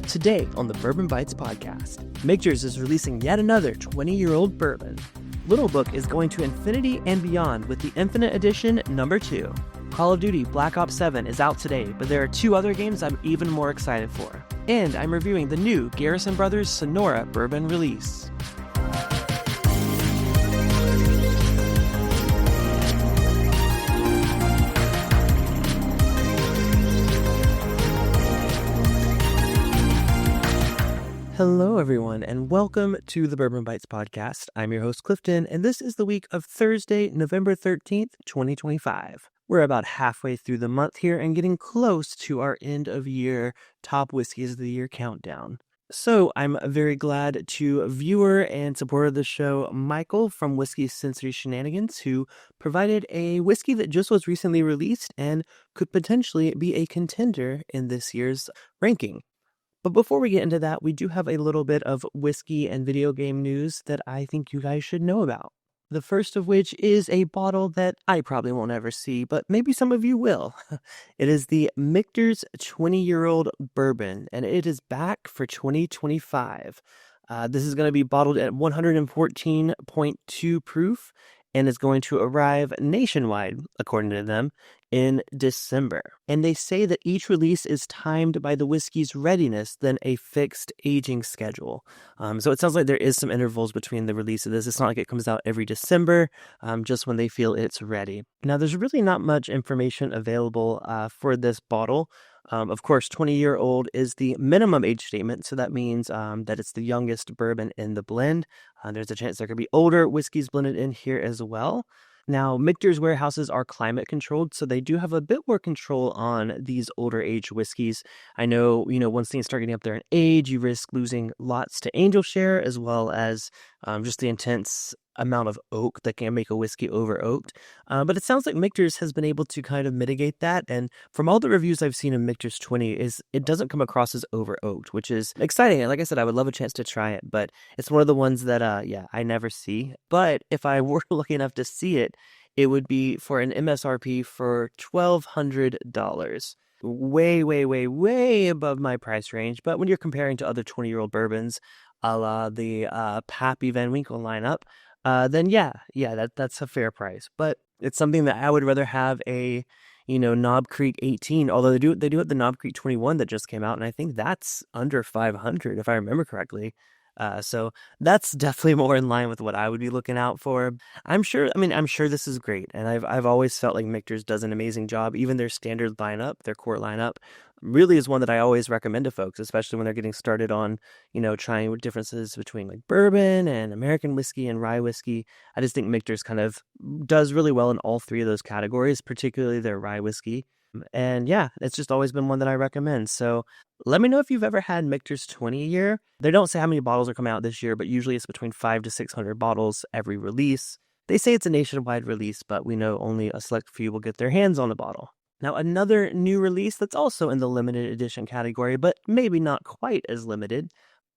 Today on the Bourbon Bytes podcast, Michter's is releasing yet another 20-year-old bourbon. Little Book is going to infinity and beyond with the Infinite Edition number 2. Call of Duty Black Ops 7 is out today, but there are 2 other games I'm even more excited for. And I'm reviewing the new Garrison Brothers Sonora Bourbon release. Hello, everyone, and welcome to the Bourbon Bytes podcast. I'm your host, Clifton, and this is the week of Thursday, November 13th, 2025. We're about halfway through the month here and getting close to our end-of-year Top Whiskeys of the Year countdown. So I'm very glad to viewer and supporter of the show, Michael from Whiskey Sensory Shenanigans, who provided a whiskey that just was recently released and could potentially be a contender in this year's ranking. But before we get into that, we do have a little bit of whiskey and video game news that I think you guys should know about. The first of which is a bottle that I probably won't ever see, but maybe some of you will. It is the Michter's 20-year-old bourbon, and it is back for 2025. This is going to be bottled at 114.2 proof, and is going to arrive nationwide, according to them, in December. And they say that each release is timed by the whiskey's readiness than a fixed aging schedule. So it sounds like there is some intervals between the release of this. It's not like it comes out every December, just when they feel it's ready. Now, there's really not much information available for this bottle. Of course, 20-year-old is the minimum age statement, so that means that it's the youngest bourbon in the blend. There's a chance there could be older whiskeys blended in here as well. Now, Michter's warehouses are climate controlled, so they do have a bit more control on these older age whiskeys. I know, once things start getting up there in age, you risk losing lots to angel share, as well as just the intense amount of oak that can make a whiskey over oaked. But it sounds like Michter's has been able to kind of mitigate that. And from all the reviews I've seen of Michter's 20, it doesn't come across as over oaked, which is exciting. And like I said, I would love a chance to try it, but it's one of the ones that, I never see. But if I were lucky enough to see it, it would be for an MSRP for $1,200. Way, way, way, way above my price range. But when you're comparing to other 20-year-old bourbons, a la the Pappy Van Winkle lineup, then that's a fair price. But it's something that I would rather have a, Knob Creek 18, although they do have the Knob Creek 21 that just came out, and I think that's under 500 if I remember correctly. So that's definitely more in line with what I would be looking out for. I'm sure this is great, and I've always felt like Michter's does an amazing job. Even their standard lineup, their core lineup, really is one that I always recommend to folks, especially when they're getting started on, trying differences between like bourbon and American whiskey and rye whiskey. I just think Michter's kind of does really well in all 3 of those categories, particularly their rye whiskey. And it's just always been one that I recommend. So let me know if you've ever had Michter's 20 a year. They don't say how many bottles are coming out this year, but usually it's between 500 to 600 bottles every release. They say it's a nationwide release, but we know only a select few will get their hands on a bottle. Now, another new release that's also in the limited edition category, but maybe not quite as limited.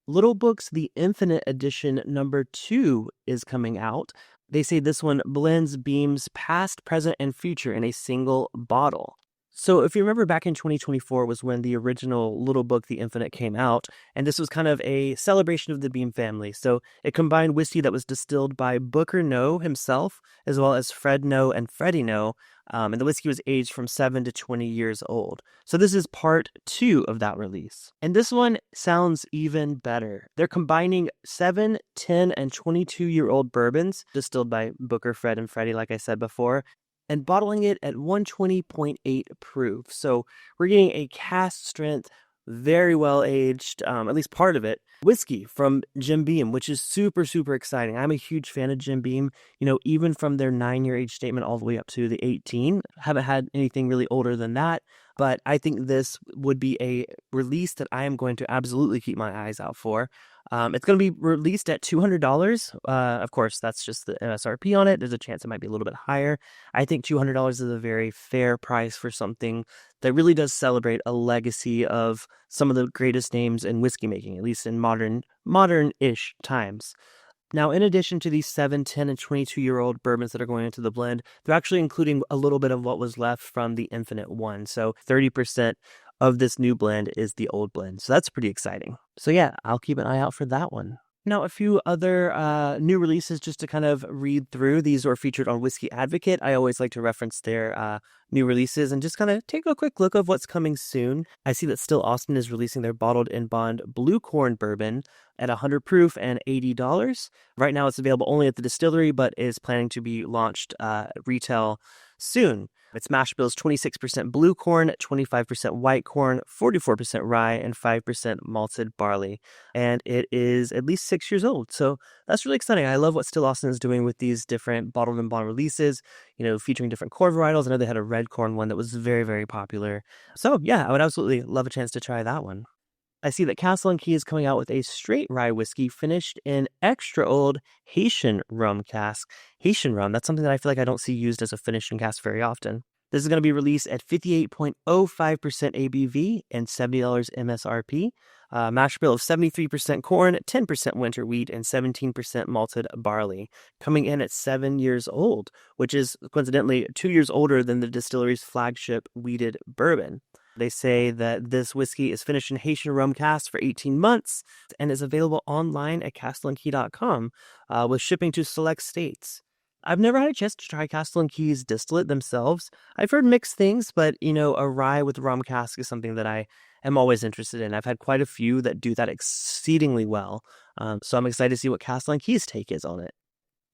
Little Book's The Infinite Edition number 2 is coming out. They say this one blends beams past, present, and future in a single bottle. So if you remember, back in 2024 was when the original Little Book, The Infinite, came out, and this was kind of a celebration of the Beam family. So it combined whiskey that was distilled by Booker No himself, as well as Fred No and Freddie No, and the whiskey was aged from 7 to 20 years old. So this is part 2 of that release. And this one sounds even better. They're combining 7, 10, and 22-year-old bourbons distilled by Booker, Fred, and Freddie, like I said before, and bottling it at 120.8 proof. So we're getting a cask strength, very well aged, at least part of it, whiskey from Jim Beam, which is super, super exciting. I'm a huge fan of Jim Beam, even from their 9-year age statement all the way up to the 18. Haven't had anything really older than that, but I think this would be a release that I am going to absolutely keep my eyes out for. It's going to be released at $200. Of course, that's just the MSRP on it. There's a chance it might be a little bit higher. I think $200 is a very fair price for something that really does celebrate a legacy of some of the greatest names in whiskey making, at least in modern-ish times. Now, in addition to these 7, 10, and 22-year-old bourbons that are going into the blend, they're actually including a little bit of what was left from the Infinite one. So 30% of this new blend is the old blend. So that's pretty exciting. So yeah, I'll keep an eye out for that one. Now, a few other new releases just to kind of read through. These were featured on Whiskey Advocate. I always like to reference their new releases and just kind of take a quick look of what's coming soon. I see that Still Austin is releasing their bottled in bond blue corn bourbon at 100 proof and $80. Right now, it's available only at the distillery, but is planning to be launched retail soon. Its mash bill is 26% blue corn, 25% white corn, 44% rye, and 5% malted barley. And it is at least 6 years old. So that's really exciting. I love what Still Austin is doing with these different bottled and bond releases, featuring different corn varietals. I know they had a red corn one that was very, very popular. So yeah, I would absolutely love a chance to try that one. I see that Castle & Key is coming out with a straight rye whiskey finished in extra old Haitian rum cask. Haitian rum, that's something that I feel like I don't see used as a finishing cask very often. This is going to be released at 58.05% ABV and $70 MSRP. Mash bill of 73% corn, 10% winter wheat, and 17% malted barley. Coming in at 7 years old, which is coincidentally 2 years older than the distillery's flagship wheated bourbon. They say that this whiskey is finished in Haitian rum casks for 18 months and is available online at castleandkey.com with shipping to select states. I've never had a chance to try Castle & Key's distillate themselves. I've heard mixed things, but, a rye with rum cask is something that I am always interested in. I've had quite a few that do that exceedingly well, so I'm excited to see what Castle & Key's take is on it.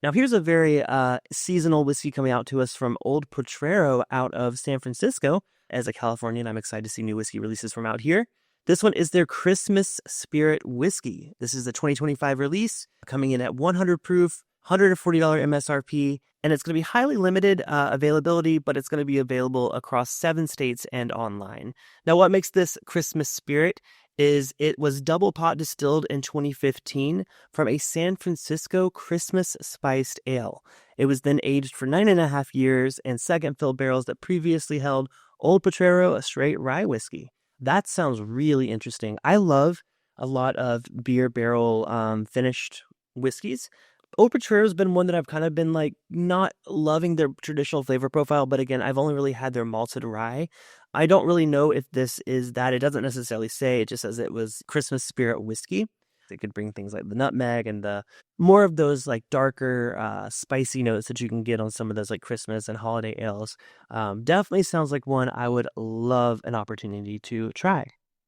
Now, here's a very seasonal whiskey coming out to us from Old Potrero out of San Francisco. As a Californian, I'm excited to see new whiskey releases from out here. This one is their Christmas Spirit Whiskey. This is the 2025 release, coming in at 100 proof, $140 MSRP, and it's going to be highly limited availability, but it's going to be available across 7 states and online. Now, what makes this Christmas Spirit is it was double pot distilled in 2015 from a San Francisco Christmas spiced ale. It was then aged for 9.5 years in second fill barrels that previously held Old Potrero, a straight rye whiskey. That sounds really interesting. I love a lot of beer barrel finished whiskeys. Old Potrero has been one that I've kind of been not loving their traditional flavor profile, but again, I've only really had their malted rye. I don't really know if this is that. It doesn't necessarily say, it just says it was Christmas Spirit whiskey. It could bring things like the nutmeg and the more of those darker, spicy notes that you can get on some of those Christmas and holiday ales. Definitely sounds like one I would love an opportunity to try.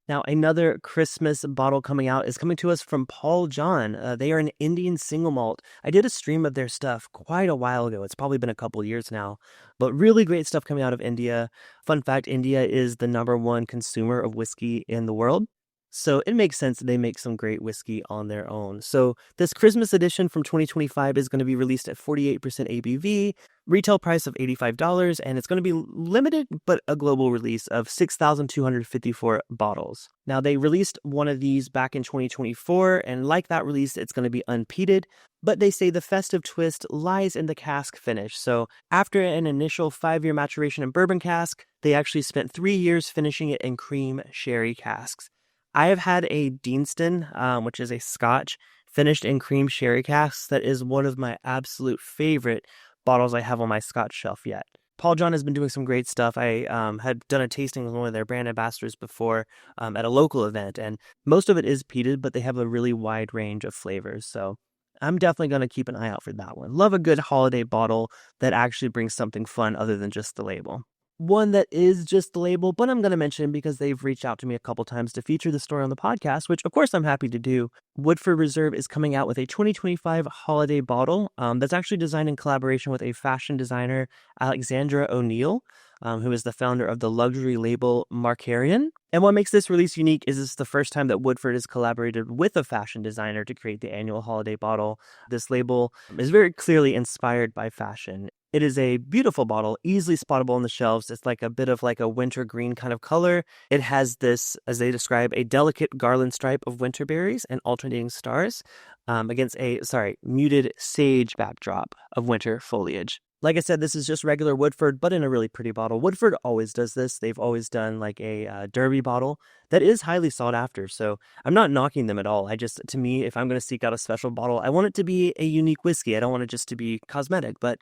Now, another Christmas bottle coming out is coming to us from Paul John. They are an Indian single malt. I did a stream of their stuff quite a while ago. It's probably been a couple years now, but really great stuff coming out of India. Fun fact, India is the #1 consumer of whiskey in the world. So it makes sense that they make some great whiskey on their own. So this Christmas edition from 2025 is going to be released at 48% ABV, retail price of $85, and it's going to be limited but a global release of 6,254 bottles. Now, they released one of these back in 2024, and like that release, it's going to be unpeated, but they say the festive twist lies in the cask finish. So after an initial 5-year maturation in bourbon cask, they actually spent 3 years finishing it in cream sherry casks. I have had a Deanston, which is a Scotch, finished in cream sherry casks. That is one of my absolute favorite bottles I have on my Scotch shelf yet. Paul John has been doing some great stuff. I had done a tasting with one of their brand ambassadors before at a local event, and most of it is peated, but they have a really wide range of flavors. So I'm definitely going to keep an eye out for that one. Love a good holiday bottle that actually brings something fun other than just the label. One that is just the label, but I'm going to mention because they've reached out to me a couple times to feature the story on the podcast, which of course I'm happy to do. Woodford Reserve is coming out with a 2025 holiday bottle that's actually designed in collaboration with a fashion designer, Alexandra O'Neill, who is the founder of the luxury label Markarian. And what makes this release unique is it's the first time that Woodford has collaborated with a fashion designer to create the annual holiday bottle. This label is very clearly inspired by fashion. It is a beautiful bottle, easily spottable on the shelves. It's a bit of a winter green kind of color. It has this, as they describe, a delicate garland stripe of winter berries and alternating stars against a, muted sage backdrop of winter foliage. Like I said, this is just regular Woodford, but in a really pretty bottle. Woodford always does this. They've always done a derby bottle that is highly sought after. So I'm not knocking them at all. To me, if I'm going to seek out a special bottle, I want it to be a unique whiskey. I don't want it just to be cosmetic, but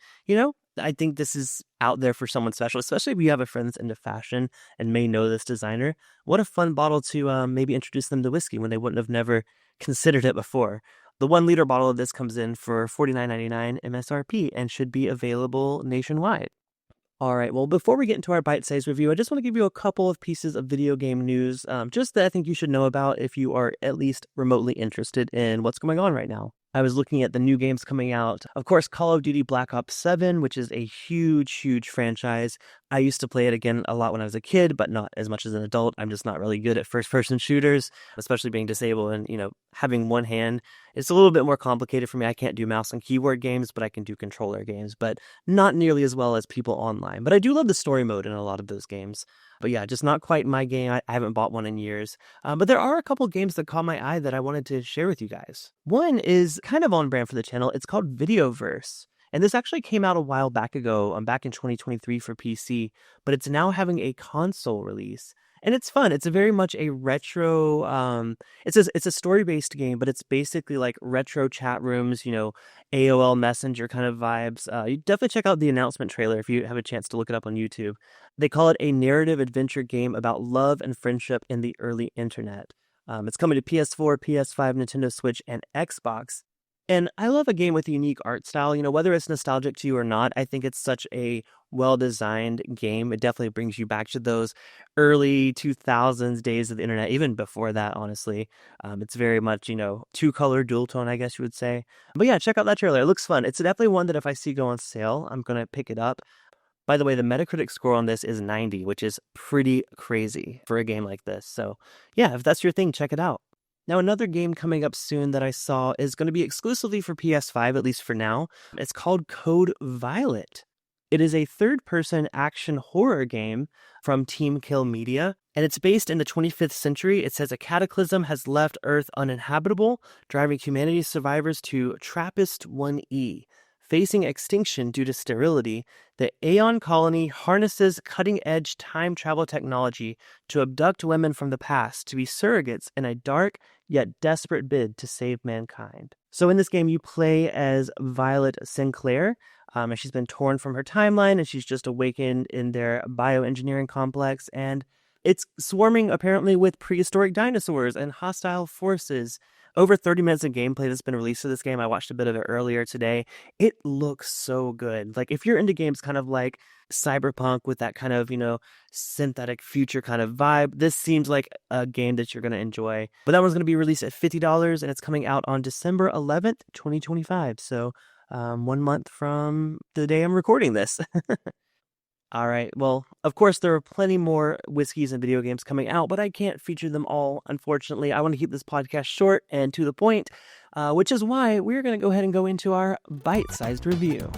I think this is out there for someone special, especially if you have a friend that's into fashion and may know this designer. What a fun bottle to maybe introduce them to whiskey when they wouldn't have never considered it before. The 1 liter bottle of this comes in for $49.99 MSRP and should be available nationwide. All right, well, before we get into our bite-sized review, I just want to give you a couple of pieces of video game news, just that I think you should know about if you are at least remotely interested in what's going on right now. I was looking at the new games coming out. Of course, Call of Duty Black Ops 7, which is a huge, huge franchise. I used to play it again a lot when I was a kid, but not as much as an adult. I'm just not really good at first-person shooters, especially being disabled and, having one hand. It's a little bit more complicated for me. I can't do mouse and keyboard games, but I can do controller games, but not nearly as well as people online. But I do love the story mode in a lot of those games. But yeah, just not quite my game. I haven't bought one in years. But there are a couple games that caught my eye that I wanted to share with you guys. One is kind of on brand for the channel. It's called Videoverse. And this actually came out a while back ago, back in 2023 for PC, but it's now having a console release. And it's fun. It's a very much a retro, it's a story-based game, but it's basically like retro chat rooms, AOL Messenger kind of vibes. You definitely check out the announcement trailer if you have a chance to look it up on YouTube. They call it a narrative adventure game about love and friendship in the early internet. It's coming to PS4, PS5, Nintendo Switch, and Xbox. And I love a game with a unique art style. Whether it's nostalgic to you or not, I think it's such a well-designed game. It definitely brings you back to those early 2000s days of the internet, even before that, honestly. It's very much, two-color dual tone, I guess you would say. But yeah, check out that trailer. It looks fun. It's definitely one that if I see go on sale, I'm going to pick it up. By the way, the Metacritic score on this is 90, which is pretty crazy for a game like this. So yeah, if that's your thing, check it out. Now, another game coming up soon that I saw is going to be exclusively for PS5, at least for now. It's called Code Violet. It is a third-person action horror game from Team Kill Media, and it's based in the 25th century. It says a cataclysm has left Earth uninhabitable, driving humanity's survivors to Trappist-1E. Facing extinction due to sterility, the Aeon colony harnesses cutting-edge time travel technology to abduct women from the past to be surrogates in a dark yet desperate bid to save mankind. So in this game, you play as Violet Sinclair, and she's been torn from her timeline, and she's just awakened in their bioengineering complex, and it's swarming apparently with prehistoric dinosaurs and hostile forces. Over 30 minutes of gameplay that's been released for this game. I watched a bit of it earlier today. It looks so good. Like, if you're into games kind of like Cyberpunk with that kind of, synthetic future kind of vibe, this seems like a game that you're going to enjoy. But that one's going to be released at $50, and it's coming out on December 11th, 2025. So 1 month from the day I'm recording this. All right. Well, of course, there are plenty more whiskeys and video games coming out, but I can't feature them all, unfortunately. I want to keep this podcast short and to the point, which is why we're going to go ahead and go into our bite-sized review.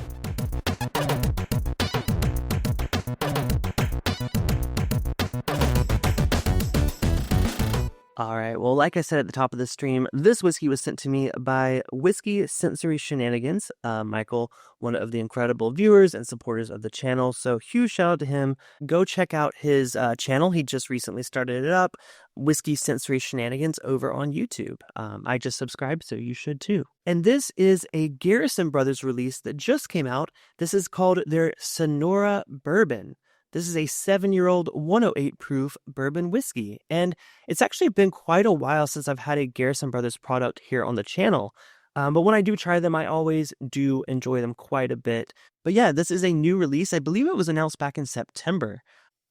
All right. Well, like I said at the top of the stream, this whiskey was sent to me by Whiskey Sensory Shenanigans, Michael, one of the incredible viewers and supporters of the channel. So huge shout out to him. Go check out his channel. He just recently started it up, Whiskey Sensory Shenanigans, over on YouTube. I just subscribed, so you should too. And this is a Garrison Brothers release that just came out. This is called their Sonora Bourbon. This is a 7-year-old 108 proof bourbon whiskey, and it's actually been quite a while since I've had a Garrison Brothers product here on the channel. But when I do try them, I always do enjoy them quite a bit. But yeah, this is a new release. I believe it was announced back in September,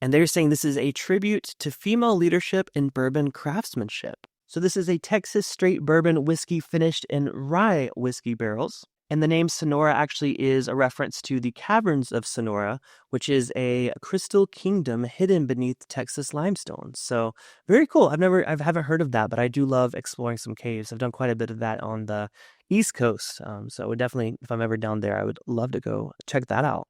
and they're saying this is a tribute to female leadership in bourbon craftsmanship. So this is a Texas straight bourbon whiskey finished in rye whiskey barrels. And the name Sonora actually is a reference to the caverns of Sonora, which is a crystal kingdom hidden beneath Texas limestone. So very cool. I haven't heard of that, but I do love exploring some caves. I've done quite a bit of that on the East Coast. So I would definitely, if I'm ever down there, I would love to go check that out.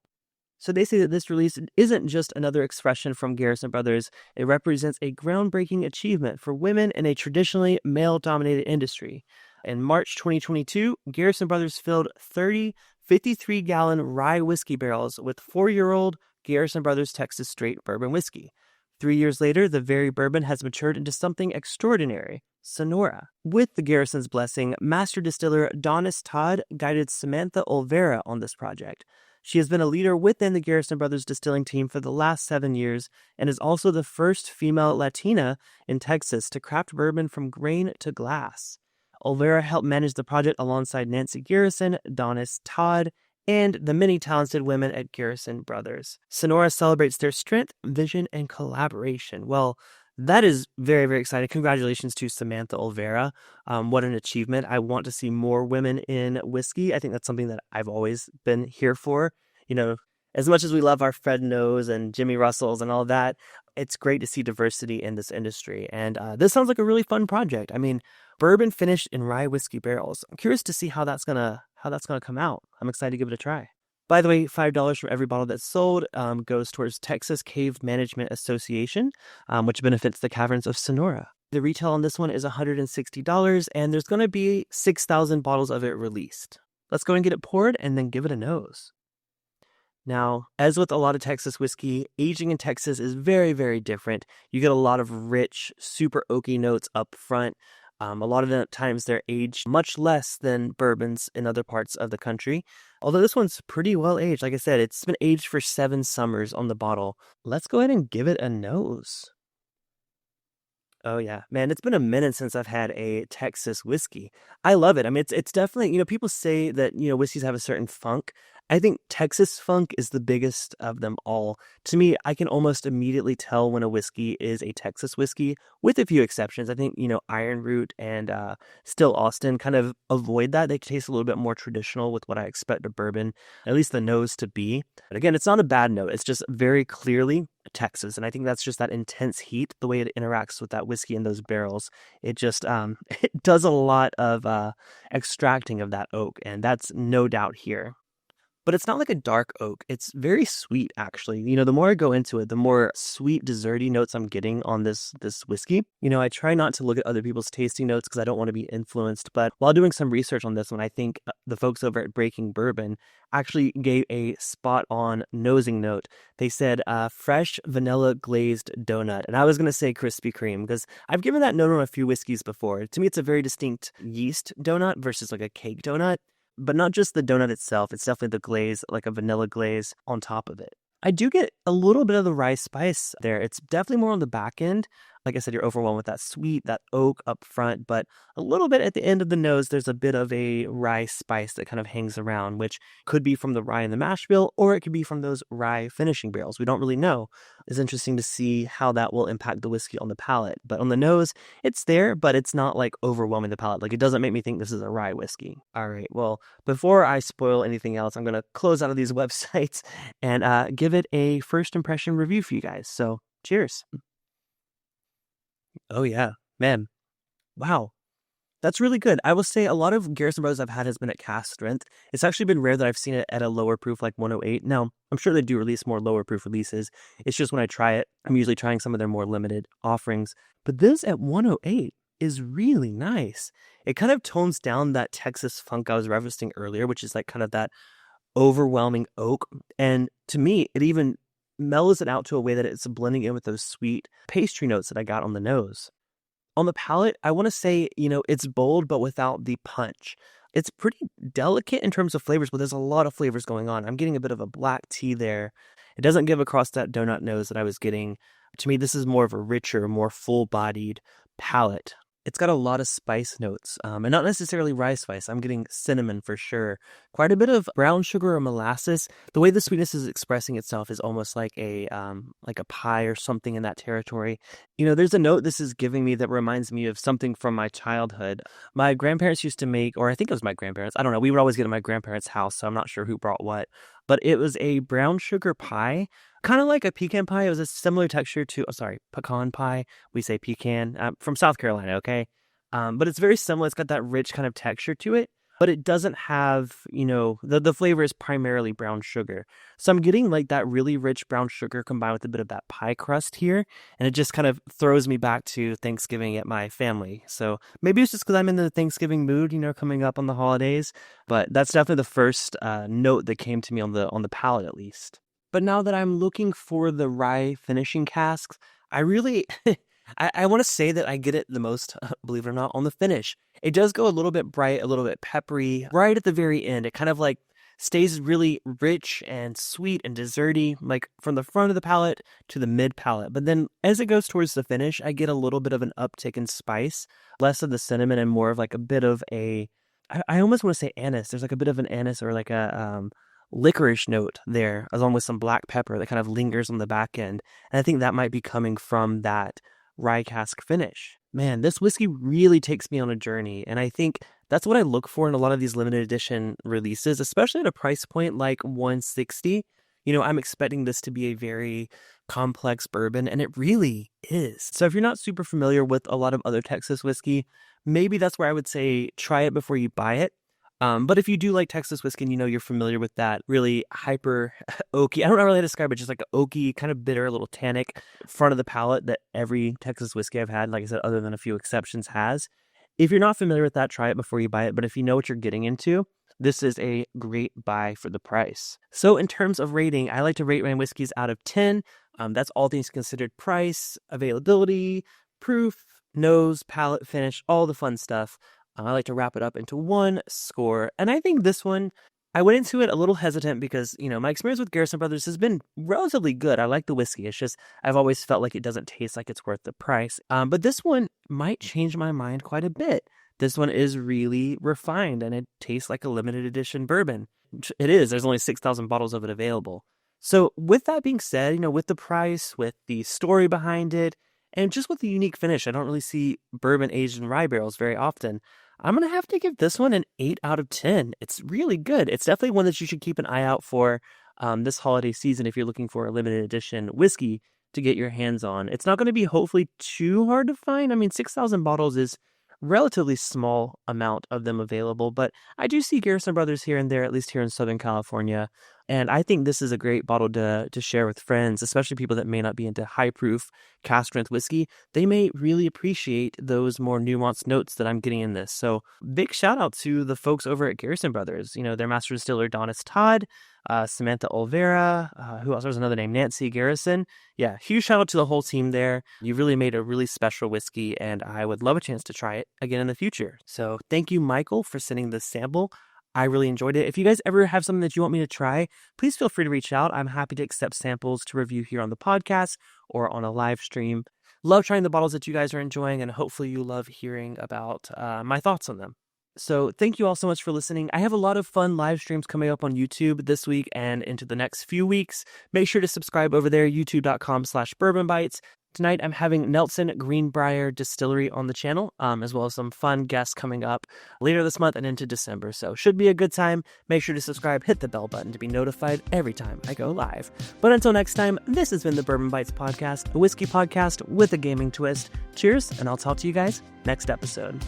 So they say that this release isn't just another expression from Garrison Brothers. It represents a groundbreaking achievement for women in a traditionally male-dominated industry. In March 2022, Garrison Brothers filled 30 53-gallon rye whiskey barrels with 4-year-old Garrison Brothers Texas Straight Bourbon Whiskey. 3 years later, the very bourbon has matured into something extraordinary, Sonora. With the Garrison's blessing, Master Distiller Donis Todd guided Samantha Olvera on this project. She has been a leader within the Garrison Brothers distilling team for the last 7 years and is also the first female Latina in Texas to craft bourbon from grain to glass. Olvera helped manage the project alongside Nancy Garrison, Donis Todd, and the many talented women at Garrison Brothers. Sonora celebrates their strength, vision, and collaboration. Well, that is very, very exciting. Congratulations to Samantha Olvera. What an achievement. I want to see more women in whiskey. I think that's something that I've always been here for. You know, as much as we love our Fred Noes and Jimmy Russells and all that, it's great to see diversity in this industry. And this sounds like a really fun project. I mean, bourbon finished in rye whiskey barrels. I'm curious to see how that's gonna come out. I'm excited to give it a try. By the way, $5 for every bottle that's sold goes towards Texas Cave Management Association, which benefits the caverns of Sonora. The retail on this one is $160, and there's going to be 6,000 bottles of it released. Let's go and get it poured and then give it a nose. Now, as with a lot of Texas whiskey, aging in Texas is very, very different. You get a lot of rich, super oaky notes up front. A lot of the times they're aged much less than bourbons in other parts of the country. Although this one's pretty well aged. Like I said, it's been aged for 7 summers on the bottle. Let's go ahead and give it a nose. Oh yeah, man, it's been a minute since I've had a Texas whiskey. I love it. I mean, it's definitely, people say that, whiskeys have a certain funk. I think Texas funk is the biggest of them all. To me, I can almost immediately tell when a whiskey is a Texas whiskey, with a few exceptions. I think, Iron Root and Still Austin kind of avoid that. They taste a little bit more traditional with what I expect a bourbon, at least the nose, to be. But again, it's not a bad note. It's just very clearly Texas. And I think that's just that intense heat, the way it interacts with that whiskey in those barrels. It just, it does a lot of extracting of that oak. And that's no doubt here. But it's not like a dark oak. It's very sweet, actually. The more I go into it, the more sweet, desserty notes I'm getting on this whiskey. I try not to look at other people's tasting notes because I don't want to be influenced. But while doing some research on this one, I think the folks over at Breaking Bourbon actually gave a spot-on nosing note. They said fresh vanilla glazed donut. And I was going to say Krispy Kreme because I've given that note on a few whiskeys before. To me, it's a very distinct yeast donut versus like a cake donut. But not just the donut itself, it's definitely the glaze, like a vanilla glaze on top of it. I do get a little bit of the rye spice there. It's definitely more on the back end. Like I said, you're overwhelmed with that sweet, that oak up front, but a little bit at the end of the nose, there's a bit of a rye spice that kind of hangs around, which could be from the rye in the mash bill, or it could be from those rye finishing barrels. We don't really know. It's interesting to see how that will impact the whiskey on the palate. But on the nose, it's there, but it's not like overwhelming the palate. Like it doesn't make me think this is a rye whiskey. All right, well, before I spoil anything else, I'm going to close out of these websites and give it a first impression review for you guys. So cheers. Oh yeah, man. Wow. That's really good. I will say a lot of Garrison Brothers I've had has been at cask strength. It's actually been rare that I've seen it at a lower proof like 108. Now, I'm sure they do release more lower proof releases. It's just when I try it, I'm usually trying some of their more limited offerings. But this at 108 is really nice. It kind of tones down that Texas funk I was referencing earlier, which is like kind of that overwhelming oak. And to me, it even mellows it out to a way that it's blending in with those sweet pastry notes that I got on the nose. On the palate, I want to say, it's bold, but without the punch. It's pretty delicate in terms of flavors, but there's a lot of flavors going on. I'm getting a bit of a black tea there. It doesn't give across that donut nose that I was getting. To me, this is more of a richer, more full-bodied palate. It's got a lot of spice notes, and not necessarily rye spice. I'm getting cinnamon for sure. Quite a bit of brown sugar or molasses. The way the sweetness is expressing itself is almost like a pie or something in that territory. There's a note this is giving me that reminds me of something from my childhood. My grandparents used to make, or I think it was my grandparents. I don't know. We would always get at my grandparents' house, so I'm not sure who brought what. But it was a brown sugar pie. Kind of like a pecan pie. It was a similar texture to, pecan pie. We say pecan. From South Carolina, okay? But it's very similar. It's got that rich kind of texture to it. But it doesn't have, the flavor is primarily brown sugar. So I'm getting like that really rich brown sugar combined with a bit of that pie crust here. And it just kind of throws me back to Thanksgiving at my family. So maybe it's just because I'm in the Thanksgiving mood, coming up on the holidays. But that's definitely the first note that came to me on the palate, at least. But now that I'm looking for the rye finishing casks, I really, I want to say that I get it the most, believe it or not, on the finish. It does go a little bit bright, a little bit peppery, right at the very end. It kind of like Stays really rich and sweet and desserty, like from the front of the palate to the mid palate. But then as it goes towards the finish, I get a little bit of an uptick in spice, less of the cinnamon and more of like a bit of I almost want to say anise. There's like a bit of an anise or like a licorice note there, along with some black pepper that kind of lingers on the back end. And I think that might be coming from that rye cask finish. Man, this whiskey really takes me on a journey, and I think that's what I look for in a lot of these limited edition releases, especially at a price point like $160. I'm expecting this to be a very complex bourbon, and it really is. So if you're not super familiar with a lot of other Texas whiskey, maybe that's where I would say try it before you buy it. But if you do like Texas whiskey and you're familiar with that really hyper oaky, I don't know really how to describe it, just like an oaky, kind of bitter, a little tannic front of the palate that every Texas whiskey I've had, like I said, other than a few exceptions, has. If you're not familiar with that, try it before you buy it. But if you know what you're getting into, this is a great buy for the price. So in terms of rating, I like to rate my whiskeys out of 10. That's all things considered: price, availability, proof, nose, palate, finish, all the fun stuff. I like to wrap it up into one score. And I think this one, I went into it a little hesitant because, my experience with Garrison Brothers has been relatively good. I like the whiskey. It's just, I've always felt like it doesn't taste like it's worth the price. But this one might change my mind quite a bit. This one is really refined and it tastes like a limited edition bourbon. It is. There's only 6,000 bottles of it available. So with that being said, with the price, with the story behind it, and just with the unique finish, I don't really see bourbon aged in rye barrels very often. I'm going to have to give this one an 8 out of 10. It's really good. It's definitely one that you should keep an eye out for this holiday season if you're looking for a limited edition whiskey to get your hands on. It's not going to be hopefully too hard to find. I mean, 6,000 bottles is relatively small amount of them available, but I do see Garrison Brothers here and there, at least here in Southern California. And I think this is a great bottle to share with friends, especially people that may not be into high proof cask strength whiskey. They may really appreciate those more nuanced notes that I'm getting in this. So big shout out to the folks over at Garrison Brothers. Their master distiller, Donis Todd, Samantha Olvera, who else? There's another name, Nancy Garrison. Yeah, huge shout out to the whole team there. You really made a really special whiskey, and I would love a chance to try it again in the future. So thank you, Michael, for sending this sample. I really enjoyed it. If you guys ever have something that you want me to try, please feel free to reach out. I'm happy to accept samples to review here on the podcast or on a live stream. Love trying the bottles that you guys are enjoying, and hopefully you love hearing about my thoughts on them. So thank you all so much for listening. I have a lot of fun live streams coming up on YouTube this week and into the next few weeks. Make sure to subscribe over there, youtube.com/Bourbon Bytes. Tonight, I'm having Nelson Greenbrier Distillery on the channel, as well as some fun guests coming up later this month and into December. So should be a good time. Make sure to subscribe, hit the bell button to be notified every time I go live. But until next time, this has been the Bourbon Bytes podcast, a whiskey podcast with a gaming twist. Cheers, and I'll talk to you guys next episode.